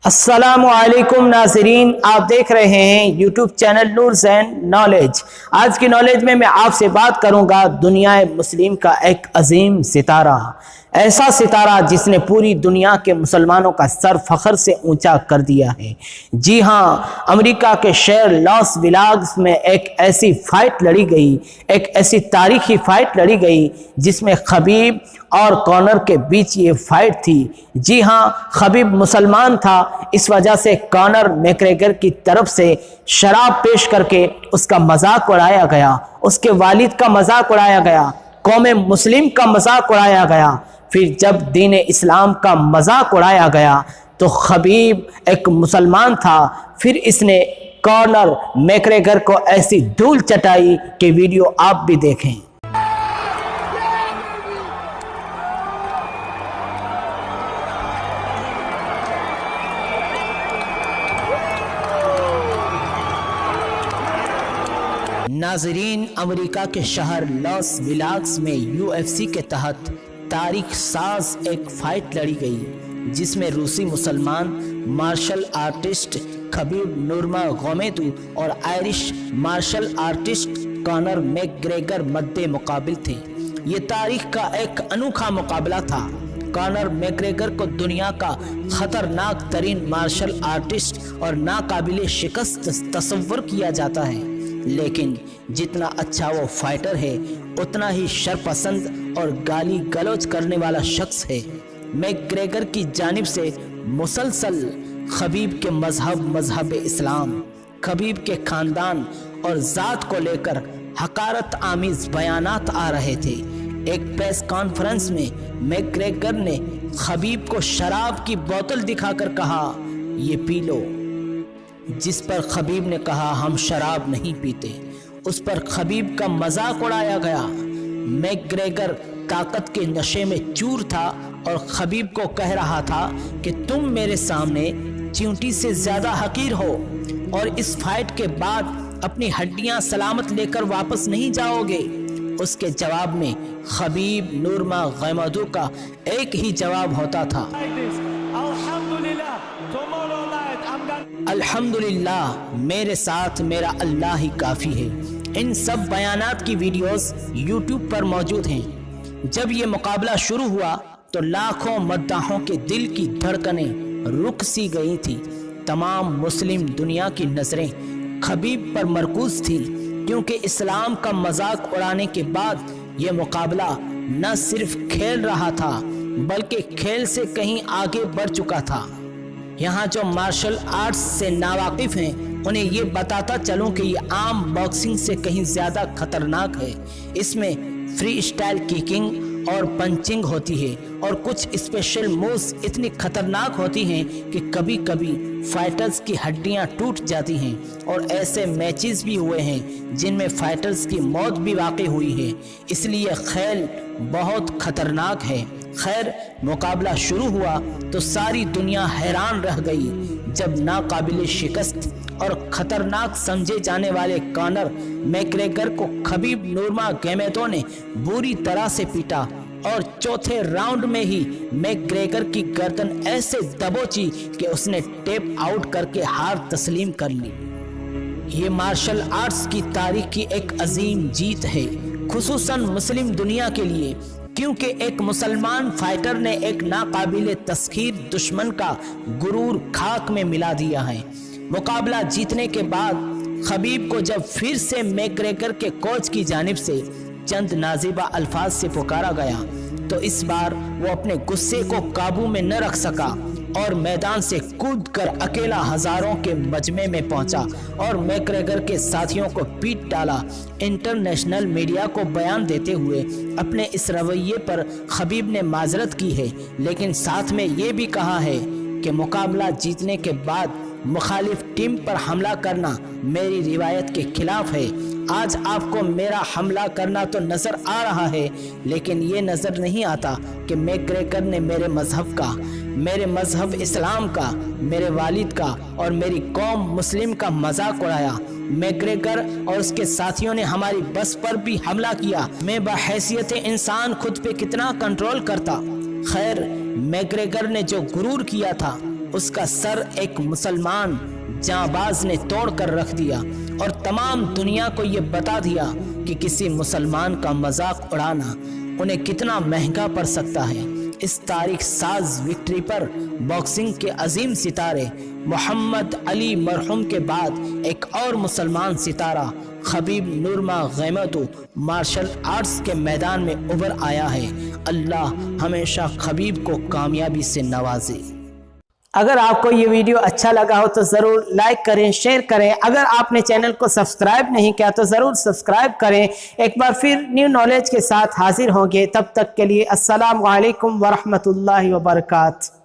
السلام علیکم ناظرین، آپ دیکھ رہے ہیں یوٹیوب چینل نور زین نالج۔ آج کی نالج میں آپ سے بات کروں گا دنیا مسلم کا ایک عظیم ستارہ، ایسا ستارہ جس نے پوری دنیا کے مسلمانوں کا سر فخر سے اونچا کر دیا ہے۔ جی ہاں، امریکہ کے شہر لاس ویگاس میں ایک ایسی فائٹ لڑی گئی، ایک ایسی تاریخی فائٹ لڑی گئی جس میں خبیب اور کانر کے بیچ یہ فائٹ تھی۔ جی ہاں، خبیب مسلمان تھا، اس وجہ سے کانر میکریگر کی طرف سے شراب پیش کر کے اس کا مذاق اڑایا گیا، اس کے والد کا مذاق اڑایا گیا، قوم مسلم کا مذاق اڑایا گیا۔ پھر جب دین اسلام کا مذاق اڑایا گیا تو خبیب ایک مسلمان تھا، پھر اس نے کانر میکریگر کو ایسی دھول چٹائی کہ ویڈیو آپ بھی دیکھیں۔ ناظرین، امریکہ کے شہر لاس ویگاس میں UFC کے تحت تاریخ ساز ایک فائٹ لڑی گئی جس میں روسی مسلمان مارشل آرٹسٹ خبیب نورماگومیدو اور آئرش مارشل آرٹسٹ کانر میکگریگر مد مقابل تھے۔ یہ تاریخ کا ایک انوکھا مقابلہ تھا۔ کانر میکگریگر کو دنیا کا خطرناک ترین مارشل آرٹسٹ اور ناقابل شکست تصور کیا جاتا ہے، لیکن جتنا اچھا وہ فائٹر ہے اتنا ہی شرپسند اور گالی گلوچ کرنے والا شخص ہے۔ میکگریگر کی جانب سے مسلسل خبیب کے مذہب اسلام، خبیب کے خاندان اور ذات کو لے کر حقارت آمیز بیانات آ رہے تھے۔ ایک پریس کانفرنس میں میکگریگر نے خبیب کو شراب کی بوتل دکھا کر کہا، یہ پی لو، جس پر خبیب نے کہا، ہم شراب نہیں پیتے۔ اس پر خبیب کا مذاق اڑایا گیا۔ میکگریگر طاقت کے نشے میں چور تھا اور خبیب کو کہہ رہا تھا کہ تم میرے سامنے چیونٹی سے زیادہ حقیر ہو اور اس فائٹ کے بعد اپنی ہڈیاں سلامت لے کر واپس نہیں جاؤ گے۔ اس کے جواب میں خبیب نورماگومیدو کا ایک ہی جواب ہوتا تھا، الحمدللہ، میرے ساتھ میرا اللہ ہی کافی ہے۔ ان سب بیانات کی ویڈیوز یوٹیوب پر موجود ہیں۔ جب یہ مقابلہ شروع ہوا تو لاکھوں مداحوں کے دل کی دھڑکنیں رک سی گئی تھی۔ تمام مسلم دنیا کی نظریں خبیب پر مرکوز تھی، کیونکہ اسلام کا مذاق اڑانے کے بعد یہ مقابلہ نہ صرف کھیل رہا تھا بلکہ کھیل سے کہیں آگے بڑھ چکا تھا۔ یہاں جو مارشل آرٹس سے ناواقف ہیں انہیں یہ بتاتا چلوں کہ یہ عام باکسنگ سے کہیں زیادہ خطرناک ہے۔ اس میں فری اسٹائل کیکنگ اور پنچنگ ہوتی ہے اور کچھ اسپیشل مووز اتنی خطرناک ہوتی ہیں کہ کبھی کبھی فائٹرز کی ہڈیاں ٹوٹ جاتی ہیں، اور ایسے میچز بھی ہوئے ہیں جن میں فائٹرز کی موت بھی واقع ہوئی ہے۔ اس لیے کھیل بہت خطرناک ہے۔ خیر، مقابلہ شروع ہوا تو ساری دنیا حیران رہ گئی جب ناقابل شکست اور خطرناک سمجھے جانے والے کانر میکگریگر کو خبیب نورماگومیدو نے بری طرح سے پیٹا اور چوتھے راؤنڈ میں ہی میکگریگر کی گردن ایسے دبوچی کہ اس نے ٹیپ آؤٹ کر کے ہار تسلیم کر لی۔ یہ مارشل آرٹس کی تاریخ کی ایک عظیم جیت ہے، خصوصاً مسلم دنیا کے لیے، کیونکہ ایک مسلمان فائٹر نے ایک ناقابل تسخیر دشمن کا غرور خاک میں ملا دیا ہے۔ مقابلہ جیتنے کے بعد خبیب کو جب پھر سے میکگریگر کے کوچ کی جانب سے چند نازیبہ الفاظ سے پکارا گیا تو اس بار وہ اپنے غصے کو قابو میں نہ رکھ سکا اور میدان سے کود کر اکیلا ہزاروں کے مجمع میں پہنچا اور میکگریگر کے ساتھیوں کو پیٹ ڈالا۔ انٹرنیشنل میڈیا کو بیان دیتے ہوئے اپنے اس رویے پر خبیب نے معذرت کی ہے، لیکن ساتھ میں یہ بھی کہا ہے کہ مقابلہ جیتنے کے بعد مخالف ٹیم پر حملہ کرنا میری روایت کے خلاف ہے۔ آج آپ کو میرا حملہ کرنا تو نظر آ رہا ہے، لیکن یہ نظر نہیں آتا کہ میکگریگر نے میرے مذہب کا، میرے مذہب اسلام کا، میرے والد کا اور میری قوم مسلم کا مذاق اڑایا۔ میکگریگر اور اس کے ساتھیوں نے ہماری بس پر بھی حملہ کیا۔ میں بحیثیت انسان خود پہ کتنا کنٹرول کرتا۔ خیر، میکگریگر نے جو غرور کیا تھا اس کا سر ایک مسلمان جانباز نے توڑ کر رکھ دیا اور تمام دنیا کو یہ بتا دیا کہ کسی مسلمان کا مذاق اڑانا انہیں کتنا مہنگا پڑ سکتا ہے۔ اس تاریخ ساز وکٹری پر باکسنگ کے عظیم ستارے محمد علی مرحوم کے بعد ایک اور مسلمان ستارہ خبیب نورماگومedov مارشل آرٹس کے میدان میں ابھر آیا ہے۔ اللہ ہمیشہ خبیب کو کامیابی سے نوازے۔ اگر آپ کو یہ ویڈیو اچھا لگا ہو تو ضرور لائک کریں، شیئر کریں۔ اگر آپ نے چینل کو سبسکرائب نہیں کیا تو ضرور سبسکرائب کریں۔ ایک بار پھر نیو نالج کے ساتھ حاضر ہوں گے، تب تک کے لیے السلام علیکم ورحمۃ اللہ وبرکاتہ۔